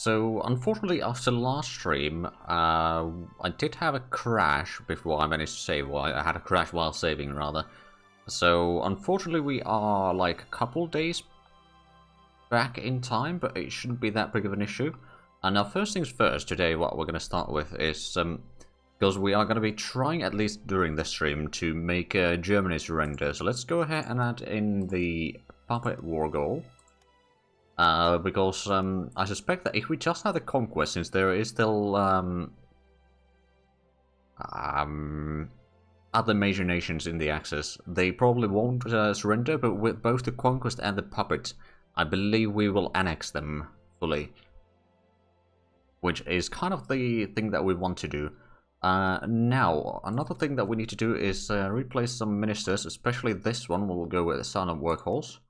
So unfortunately after last stream, I did have a crash before I managed to save. Well, I had a crash while saving, rather. So unfortunately we are like a couple days back in time, but it shouldn't be that big of an issue. And now first things first, today what we're going to start with is, because we are going to be trying, at least during this stream, to make Germany's render. So let's go ahead and add in the puppet war goal. Because I suspect that if we just have the conquest, since there is still other major nations in the Axis, they probably won't surrender, but with both the conquest and the puppet, I believe we will annex them fully. Which is kind of the thing that we want to do. Now, another thing that we need to do is replace some ministers, especially this one. We'll go with the silent workhorse.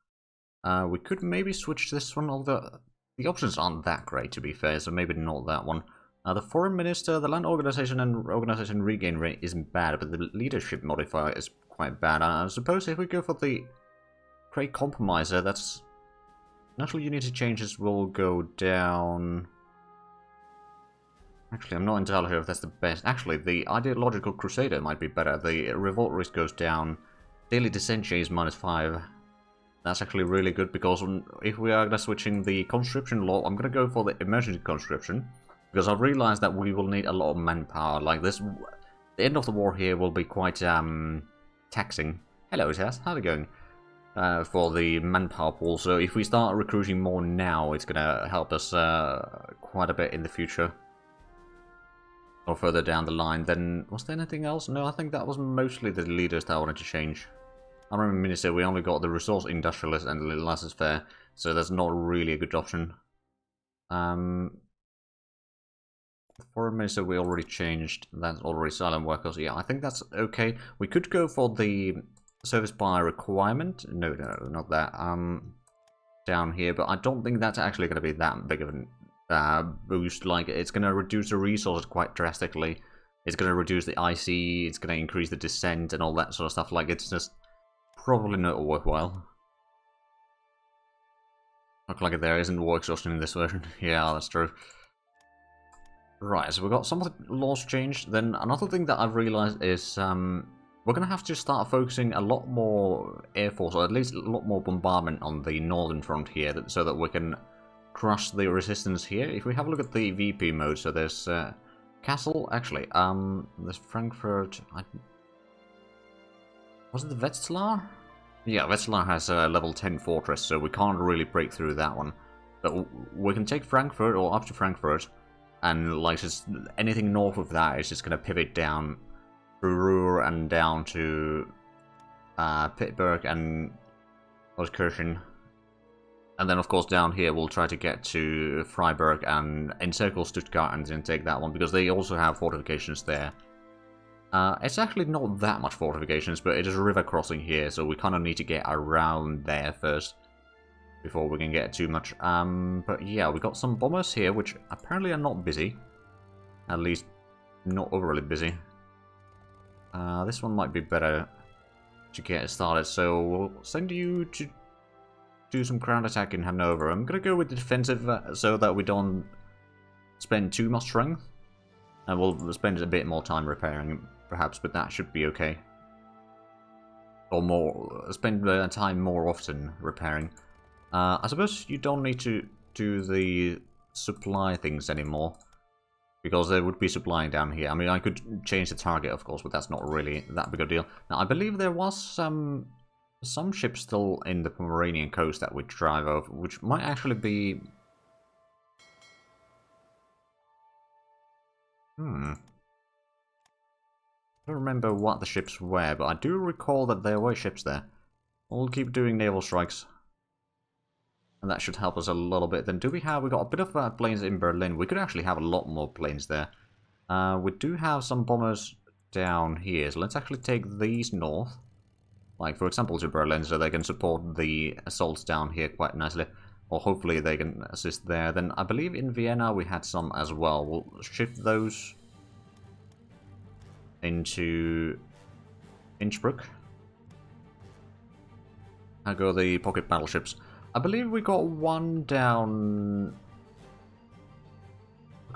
We could maybe switch this one, although the options aren't that great, to be fair, so maybe not that one. The foreign minister, the land organization and organization regain rate isn't bad, but the leadership modifier is quite bad. I suppose if we go for the great compromiser, that's... National unity changes will go down... Actually, I'm not entirely sure if that's the best. Actually, the ideological crusader might be better. The revolt risk goes down. Daily dissent is -5. That's actually really good, because if we are switching the conscription law, I'm going to go for the emergency conscription, because I've realized that we will need a lot of manpower. Like this, the end of the war here will be quite taxing. Hello, Tess. How's it going? For the manpower pool. So if we start recruiting more now, it's going to help us quite a bit in the future. Or further down the line. Then, was there anything else? No, I think that was mostly the leaders that I wanted to change. I remember Minister, we only got the resource industrialist and the laissez-faire, so that's not really a good option. The foreign minister we already changed. That's already silent workers. Yeah, I think that's okay. We could go for the service by requirement. No, not that. Down here, but I don't think that's actually going to be that big of a boost. Like, it's going to reduce the resources quite drastically. It's going to reduce the IC. It's going to increase the dissent and all that sort of stuff. Like, it's just probably not worthwhile. Look like there isn't war exhaustion in this version. Yeah, that's true. Right, so we've got some of the laws changed. Then another thing that I've realized is we're going to have to start focusing a lot more air force, or at least a lot more bombardment on the northern front here, so that we can crush the resistance here. If we have a look at the VP mode, so there's Castle, actually, there's Frankfurt. Was it the Wetzlar? Yeah, Wetzlar has a level 10 fortress, so we can't really break through that one. But we can take Frankfurt, or up to Frankfurt, and like just anything north of that is just going to pivot down through Ruhr and down to Pittsburgh and Euskirchen. And then, of course, down here we'll try to get to Freiburg and encircle Stuttgart and then take that one, because they also have fortifications there. It's actually not that much fortifications, but it is a river crossing here, so we kind of need to get around there first before we can get too much. But yeah, we got some bombers here, which apparently are not busy. At least, not overly busy. This one might be better to get started, so we'll send you to do some ground attack in Hanover. I'm gonna go with the defensive so that we don't spend too much strength. And we'll spend a bit more time repairing, perhaps, but that should be okay. Or more, spend time more often repairing. I suppose you don't need to do the supply things anymore, because there would be supplying down here. I mean, I could change the target, of course, but that's not really that big a deal. Now, I believe there was some ships still in the Romanian coast that we drive over, which might actually be... I don't remember what the ships were, but I do recall that there were ships there. We'll keep doing naval strikes. And that should help us a little bit. Then we got a bit of planes in Berlin. We could actually have a lot more planes there. We do have some bombers down here, so let's actually take these north. Like, for example, to Berlin, so they can support the assaults down here quite nicely. Or hopefully they can assist there. Then I believe in Vienna we had some as well. We'll shift those into Innsbruck. I'll go the pocket battleships. I believe we got one down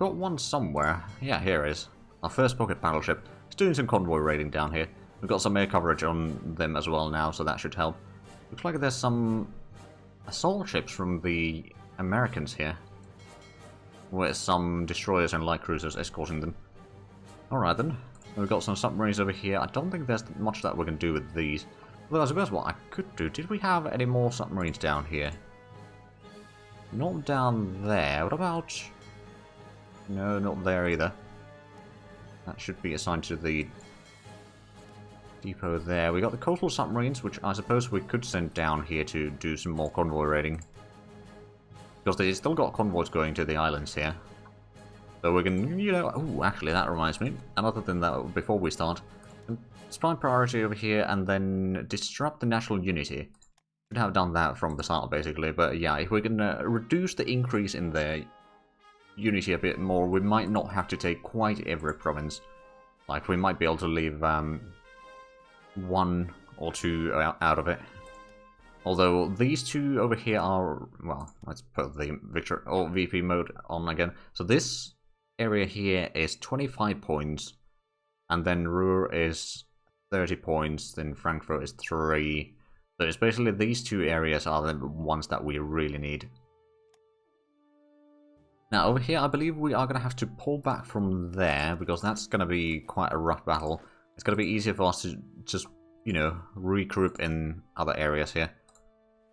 got one somewhere. Yeah, here it is. Our first pocket battleship. It's doing some convoy raiding down here. We've got some air coverage on them as well now, so that should help. Looks like there's some assault ships from the Americans here, with some destroyers and light cruisers escorting them. Alright then. We've got some submarines over here. I don't think there's much that we can do with these. Well, I suppose what I could do... Did we have any more submarines down here? Not down there. What about... No, not there either. That should be assigned to the depot there. We got the coastal submarines, which I suppose we could send down here to do some more convoy raiding. Because they still got convoys going to the islands here. So we can, you know... Oh, actually, that reminds me. And other than that, before we start, spy priority over here and then disrupt the national unity. Should have done that from the start, basically. But yeah, if we can reduce the increase in their unity a bit more, we might not have to take quite every province. Like, we might be able to leave one or two out of it. Although these two over here are... Well, let's put the Victor or VP mode on again. So this area here is 25 points. And then Ruhr is 30 points. Then Frankfurt is 3. So it's basically these two areas are the ones that we really need. Now over here I believe we are going to have to pull back from there, because that's going to be quite a rough battle. It's going to be easier for us to just, you know, regroup in other areas here.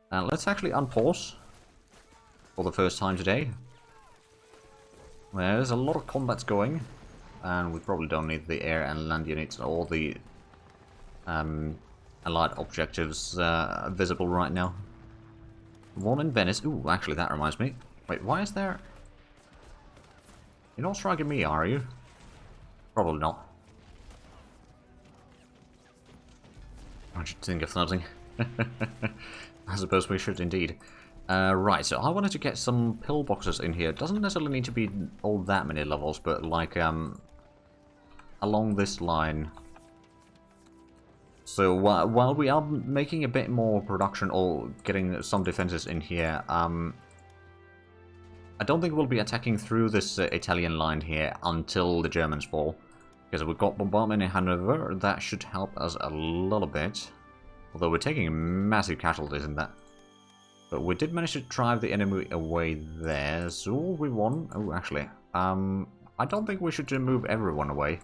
Let's actually unpause for the first time today. There's a lot of combats going, and we probably don't need the air and land units or the allied objectives visible right now. One in Venice. Ooh, actually that reminds me. Wait, why is there... You're not striking me, are you? Probably not. I should think of something. I suppose we should indeed. Right, so I wanted to get some pillboxes in here. It doesn't necessarily need to be all that many levels, but like along this line. So while we are making a bit more production or getting some defenses in here, I don't think we'll be attacking through this Italian line here until the Germans fall. Because we've got bombardment in Hanover, that should help us a little bit. Although we're taking massive casualties in that. But we did manage to drive the enemy away there, so we won. Oh, actually, I don't think we should move everyone away.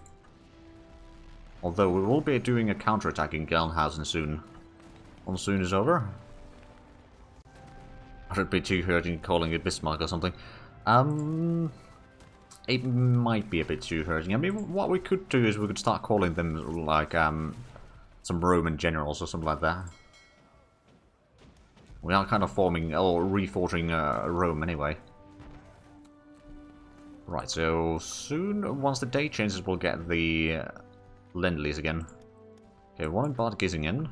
Although we will be doing a counterattack in Gelnhausen soon. When soon is over. I should be too hurting calling it Bismarck or something. It might be a bit too hurting. I mean, what we could do is we could start calling them like some Roman generals or something like that. We are kind of forming or reforging Rome anyway. Right, so soon, once the day changes, we'll get the Lend-Lease again. Okay, one in Bad Gisingen.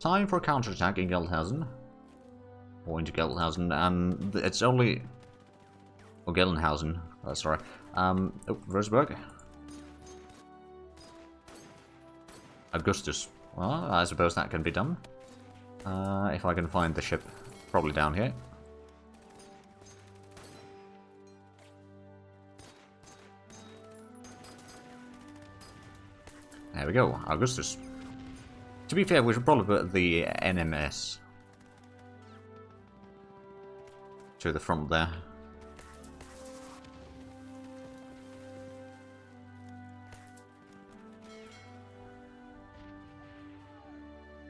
Time for a counterattack in Gelnhausen. Or into Gelnhausen, and it's only... Oh, Gelnhausen. Sorry. Oh, Würzburg. Augustus. Well, I suppose that can be done. If I can find the ship. Probably down here. There we go, Augustus. To be fair, we should probably put the NMS to the front there.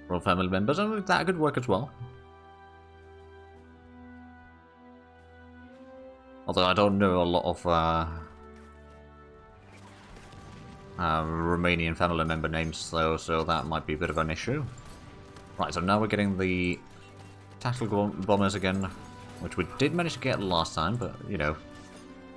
Royal family members, I think that could work as well. Although I don't know a lot of Romanian family member names, so that might be a bit of an issue. Right, so now we're getting the tactical bombers again, which we did manage to get last time, but, you know,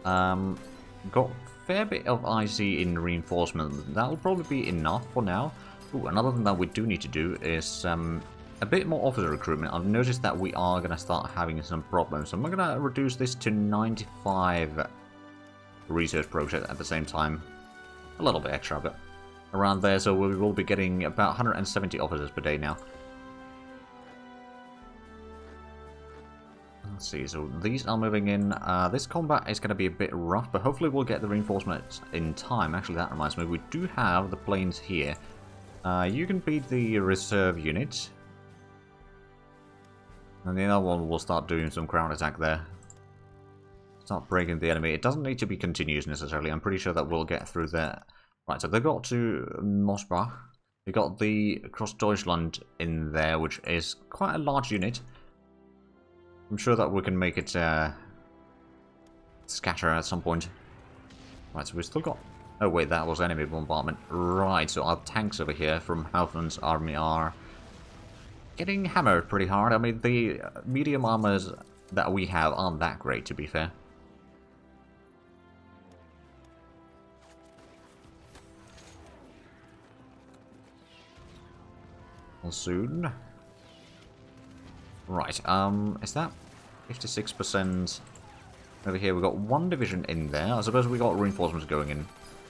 got a fair bit of IC in reinforcement. That'll probably be enough for now. Ooh, another thing that we do need to do is a bit more officer recruitment. I've noticed that we are going to start having some problems, so I'm going to reduce this to 95 research projects at the same time. A little bit extra, but around there, so we will be getting about 170 officers per day now. Let's see, so these are moving in. This combat is going to be a bit rough, but hopefully we'll get the reinforcements in time. Actually, that reminds me, we do have the planes here. You can beat the reserve unit. And the other one will start doing some ground attack there. Start breaking the enemy. It doesn't need to be continuous necessarily. I'm pretty sure that we'll get through there. Right, so they got to Mosbach. We got the Cross Deutschland in there, which is quite a large unit. I'm sure that we can make it scatter at some point. Right, so we still got... Oh wait, that was enemy bombardment. Right, so our tanks over here from Haufman's army are getting hammered pretty hard. I mean, the medium armors that we have aren't that great, to be fair. Soon. Right, is that 56%? Over here we got one division in there. I suppose we got reinforcements going in.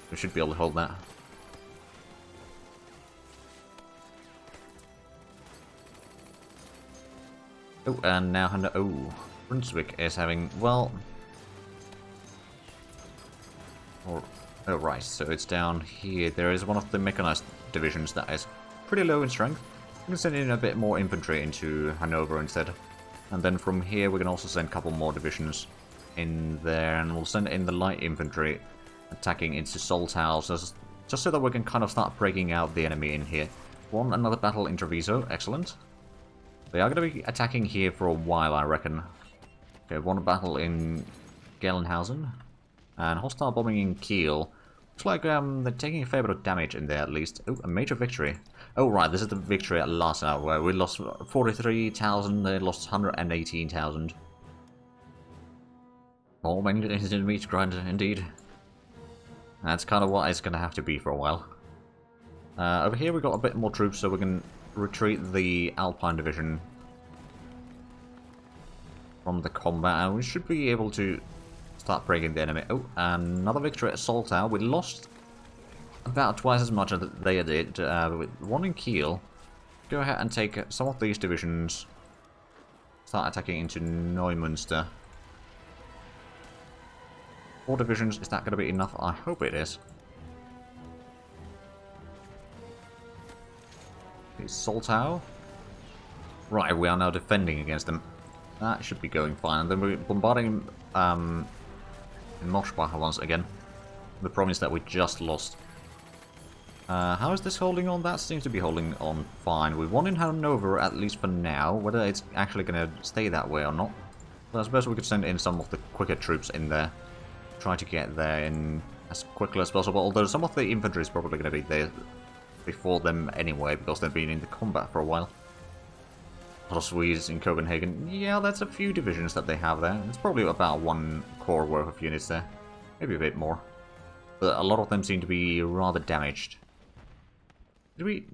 We should be able to hold that. Oh, and now Brunswick is having, well... Oh, right, so it's down here. There is one of the mechanized divisions that is pretty low in strength. We can send in a bit more infantry into Hanover instead. And then from here we can also send a couple more divisions in there. And we'll send in the light infantry attacking into Soltau, just so that we can kind of start breaking out the enemy in here. Won another battle in Treviso. Excellent. They are going to be attacking here for a while, I reckon. Okay, won a battle in Gelnhausen. And hostile bombing in Kiel. Looks like they're taking a fair bit of damage in there at least. Oh, a major victory. Oh right, this is the victory at last hour where we lost 43,000, they lost 118,000. More many enemies to grind indeed. That's kind of what it's going to have to be for a while. Over here we got a bit more troops, so we can retreat the Alpine division from the combat, and we should be able to start breaking the enemy. Oh, another victory at Soltau. We lost about twice as much as they did with one in Kiel. Go ahead and take some of these divisions. Start attacking into Neumünster. 4 divisions, is that going to be enough? I hope it is. Okay, Soltau. Right, we are now defending against them. That should be going fine. And then we're bombarding in Moschbach once again. The province that we just lost. How is this holding on? That seems to be holding on fine. We won in Hanover, at least for now. Whether it's actually going to stay that way or not. But I suppose we could send in some of the quicker troops in there. Try to get there in as quickly as possible. Although some of the infantry is probably going to be there before them anyway, because they've been in the combat for a while. A lot of Swedes in Copenhagen. Yeah, that's a few divisions that they have there. It's probably about 1 corps worth of units there. Maybe a bit more. But a lot of them seem to be rather damaged. Did we...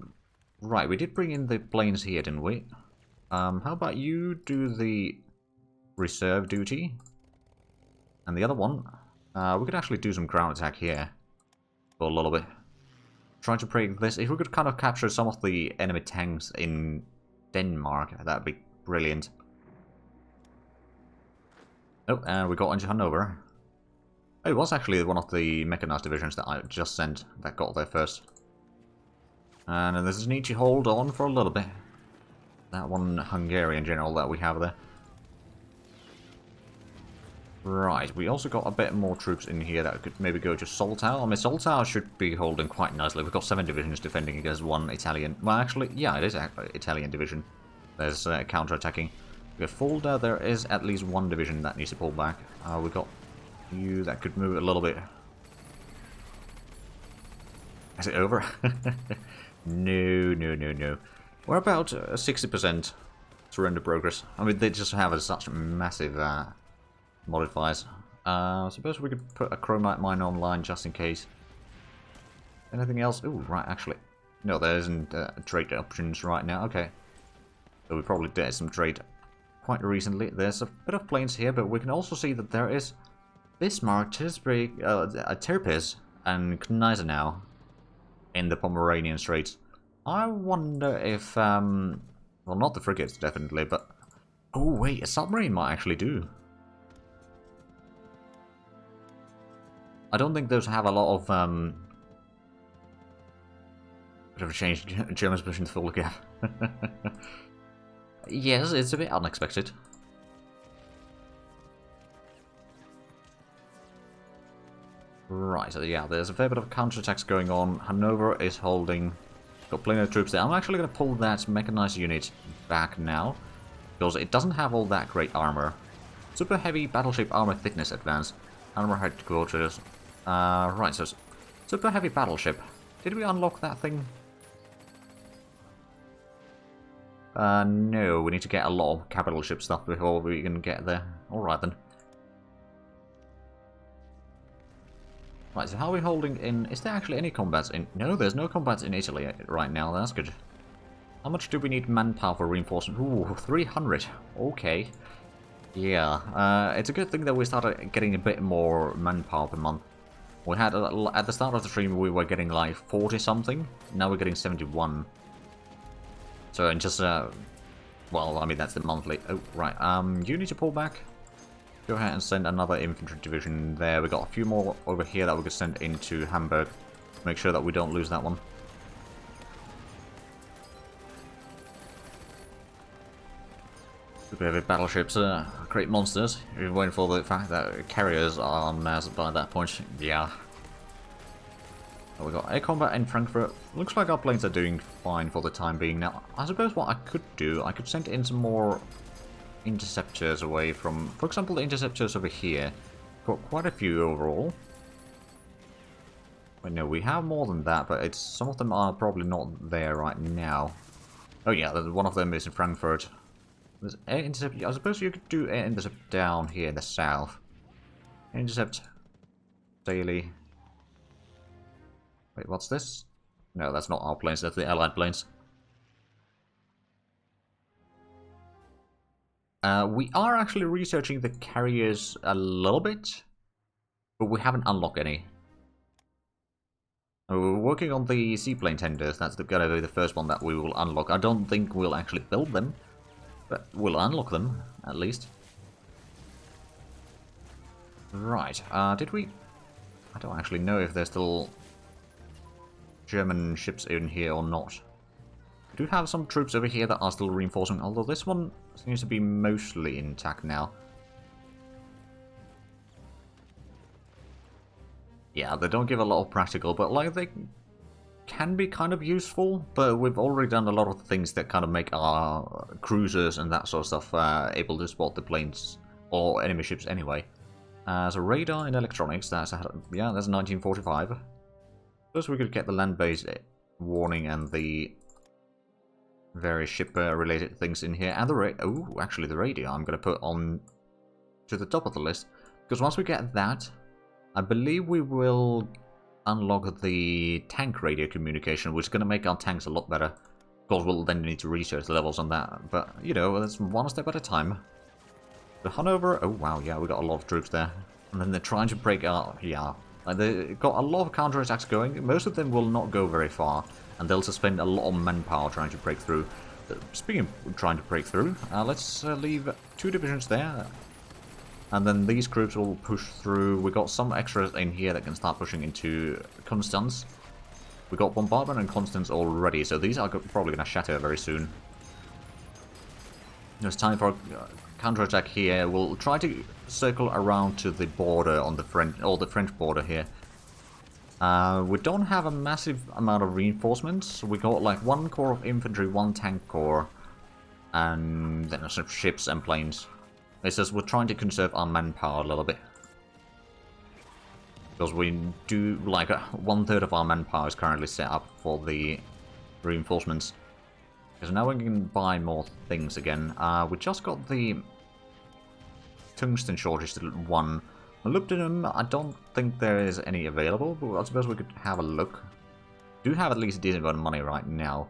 Right, we did bring in the planes here, didn't we? How about you do the reserve duty? And the other one, we could actually do some ground attack here. For a little bit. Trying to break this. If we could kind of capture some of the enemy tanks in Denmark, that'd be brilliant. Oh, and we got into Hanover. Oh, it was actually one of the mechanized divisions that I just sent that got there first. And there's a need to hold on for a little bit. That one Hungarian general that we have there. Right, we also got a bit more troops in here that could maybe go to Soltau. I mean, Soltau should be holding quite nicely. We've got 7 divisions defending against 1 Italian. Well, actually, yeah, it is an Italian division. There's counter-attacking. We got Fulda, there is at least 1 division that needs to pull back. We got you that could move a little bit. Is it over? No, no, no, no. We're about 60% surrender progress. I mean, they just have such massive modifiers. I suppose we could put a chromite mine online just in case. Anything else? Ooh, right, actually. No, there isn't trade options right now. Okay. So we probably did some trade quite recently. There's a bit of planes here, but we can also see that there is Bismarck, Tirpitz, and Gneisenau in the Pomeranian Straits. I wonder if, well, not the frigates, definitely, but Oh wait, a submarine might actually do. I don't think those have a lot of bit of a change. Germans pushing the full gap. Yes, it's a bit unexpected. Right, so yeah, there's a fair bit of counterattacks going on. Hanover is holding. Got plenty of troops there. I'm actually going to pull that mechanized unit back now, because it doesn't have all that great armor. Super heavy battleship armor thickness advance. Armor headquarters. Right, so super heavy battleship. Did we unlock that thing? No, we need to get a lot of capital ship stuff before we can get there. Alright then. Right, so how are we holding in... Is there actually any combats in... No, there's no combats in Italy right now, that's good. How much do we need manpower for reinforcement? Ooh, 300. Okay. Yeah, it's a good thing that we started getting a bit more manpower per month. We had, at the start of the stream, we were getting like 40-something. Now we're getting 71. So, in just, well, I mean, that's the monthly. Oh, right, you need to pull back. Go ahead and send another infantry division there. We got a few more over here that we could send into Hamburg. Make sure that we don't lose that one. Super heavy battleships, great monsters. You're waiting for the fact that carriers are en masse by that point. Yeah. We got air combat in Frankfurt. Looks like our planes are doing fine for the time being. Now, I suppose what I could do, I could send in some more interceptors away from, for example, the interceptors over here. Got quite a few overall. Wait, no, we have more than that, but it's some of them are probably not there right now. Oh yeah, one of them is in Frankfurt. There's air intercept. I suppose you could do air intercept down here in the south. Intercept daily. Wait, what's this? No, that's not our planes, that's the Allied planes. We are actually researching the carriers a little bit, but we haven't unlocked any. We're working on the seaplane tenders, that's gonna be the first one that we will unlock. I don't think we'll actually build them, but we'll unlock them, at least. Right, did we... I don't actually know if there's still German ships in here or not. We do have some troops over here that are still reinforcing, although this one seems to be mostly intact now. Yeah, they don't give a lot of practical, but like they can be kind of useful, but we've already done a lot of things that kind of make our cruisers and that sort of stuff able to spot the planes or enemy ships anyway. So radar and electronics, that's yeah, that's 1945. First we could get the land-based warning and the various ship-related things in here, and the actually the radio I'm going to put on to the top of the list, because once we get that, I believe we will unlock the tank radio communication, which is going to make our tanks a lot better. Of course, we'll then need to research the levels on that, but, you know, that's one step at a time. The Hanover, oh wow, yeah, we got a lot of troops there. And then they're trying to break out, yeah. Like they got a lot of counterattacks going. Most of them will not go very far, and they'll spend a lot of manpower trying to break through. Speaking of trying to break through, let's leave 2 divisions there. And then these groups will push through. We got some extras in here that can start pushing into Constance. We got Bombardment and Constance already, so these are probably going to shatter very soon. It's time for a counterattack here. We'll try to circle around to the border on the French border here. We don't have a massive amount of reinforcements. We got like 1 corps of infantry, 1 tank corps, and then some ships and planes. It says we're trying to conserve our manpower a little bit. Because we do, like, 1/3 of our manpower is currently set up for the reinforcements. Because now we can buy more things again. We just got the tungsten shortage to 1. I looked at them, I don't think there is any available, but I suppose we could have a look. Do have at least a decent amount of money right now.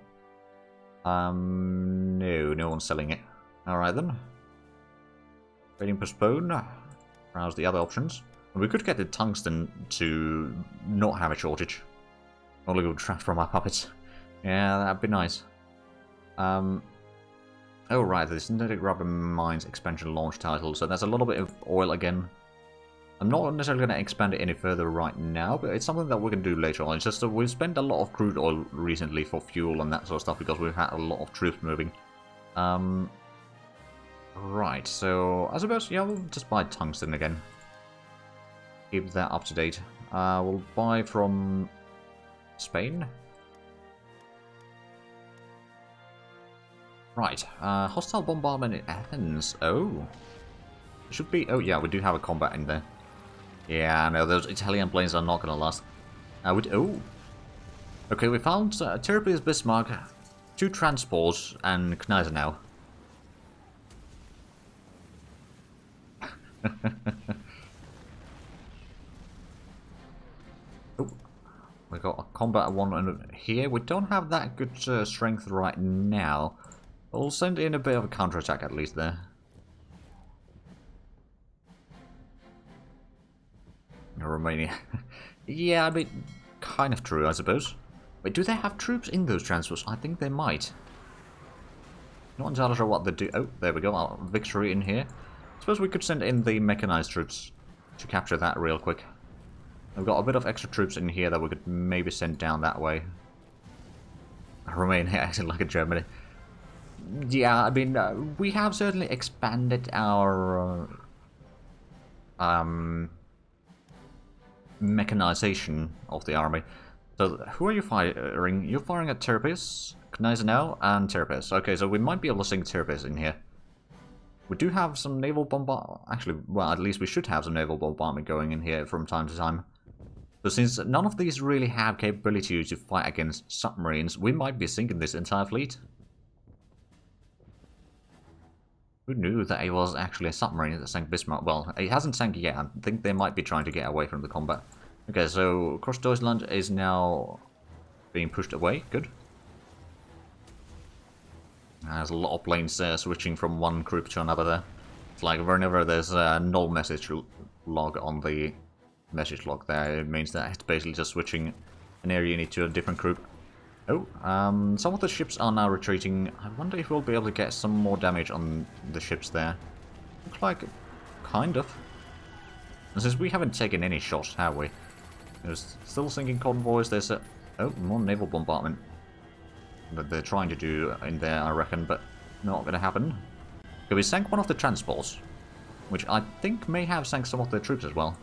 No one's selling it. Alright then. Trading postpone. Browse the other options. We could get the tungsten to not have a shortage. Only go trapped from our puppets. Yeah, that'd be nice. Oh right, the synthetic rubber mines expansion launch title, so there's a little bit of oil again. I'm not necessarily going to expand it any further right now, but it's something that we can do later on. It's just that we've spent a lot of crude oil recently for fuel and that sort of stuff because we've had a lot of troops moving. Right, so I suppose, yeah, we'll just buy tungsten again. Keep that up to date. We'll buy from Spain. Right, hostile bombardment in Athens. Oh. Should be, oh yeah, we do have a combat in there. Yeah, no, those Italian planes are not gonna last. Oh. Okay, we found Tirpitz, Bismarck, 2 transports, and Gneisenau. Oh, we got a combat one here. We don't have that good strength right now. We'll send in a bit of a counterattack at least there. Romania. Yeah, I mean, kind of true, I suppose. Wait, do they have troops in those transports? I think they might. Not entirely sure what they do. Oh, there we go. Our victory in here. I suppose we could send in the mechanized troops to capture that real quick. We've got a bit of extra troops in here that we could maybe send down that way. Romania acting like a Germany. Yeah, I mean, we have certainly expanded our mechanization of the army. So, who are you firing? You're firing at Tirpitz, Gneisenau, and Tirpitz. Okay, so we might be able to sink Tirpitz in here. We do have some naval bombardment. Actually, well, at least we should have some naval bombardment going in here from time to time. So since none of these really have capability to fight against submarines, we might be sinking this entire fleet. Who knew that it was actually a submarine that sank Bismarck? Well, it hasn't sank yet. I think they might be trying to get away from the combat. Okay, so Cross Deutschland is now being pushed away. Good. There's a lot of planes switching from one group to another there. It's like whenever there's a null message log on the message log there, it means that it's basically just switching an area unit to a different group. Oh, some of the ships are now retreating. I wonder if we'll be able to get some more damage on the ships there. Looks like, kind of. And since we haven't taken any shots, have we? There's still sinking convoys. There's a... Oh, more naval bombardment that they're trying to do in there, I reckon, but not going to happen. Okay, we sank one of the transports, which I think may have sank some of their troops as well.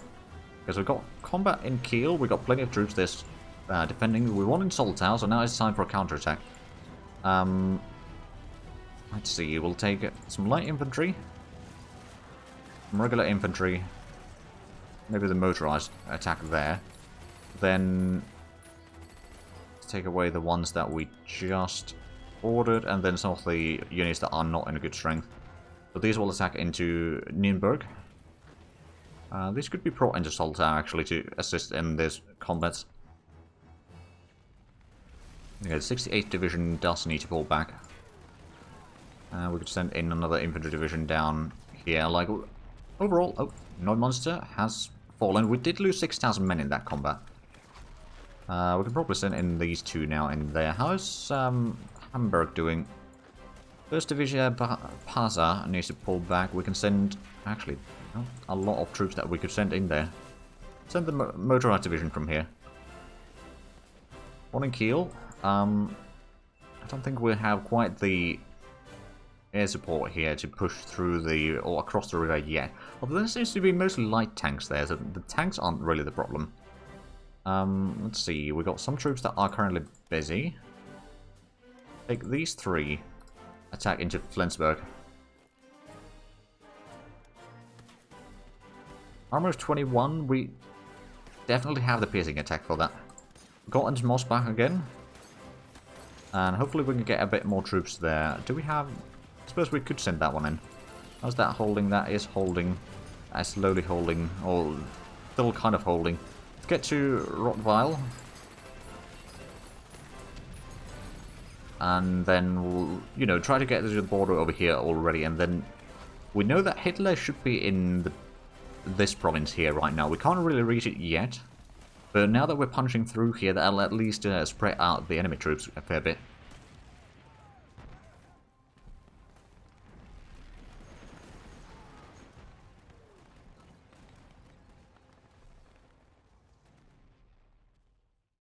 Because we've got combat in Kiel, we've got plenty of troops this defending. We won in Soltau, so now it's time for a counterattack. Let's see, we'll take some light infantry, some regular infantry, maybe the motorized attack there. Then take away the ones that we just ordered, and then some of the units that are not in a good strength. So these will attack into Nürnberg. These could be brought into Soltau actually to assist in this combat. Yeah, the 68th Division does need to pull back. We could send in another infantry division down here. Like, overall, oh, Neumünster has fallen. We did lose 6,000 men in that combat. We can probably send in these two now in there. How is Hamburg doing? First Division Pasa needs to pull back. We can send, actually, a lot of troops that we could send in there. Send the motorized division from here. One in Kiel. I don't think we'll have quite the air support here to push through the, or across the river yet. Although there seems to be mostly light tanks there, so the tanks aren't really the problem. Let's see, we've got some troops that are currently busy. Take these three, attack into Flensburg. Armor is 21, we definitely have the piercing attack for that. Got into Mosbach again. And hopefully we can get a bit more troops there. Do we have... I suppose we could send that one in. How's that holding? That is holding. That is slowly holding. Or still kind of holding. Let's get to Rottweil. And then we'll, you know, try to get to the border over here already. And then we know that Hitler should be in this province here right now. We can't really reach it yet. But now that we're punching through here, that'll at least spread out the enemy troops a fair bit.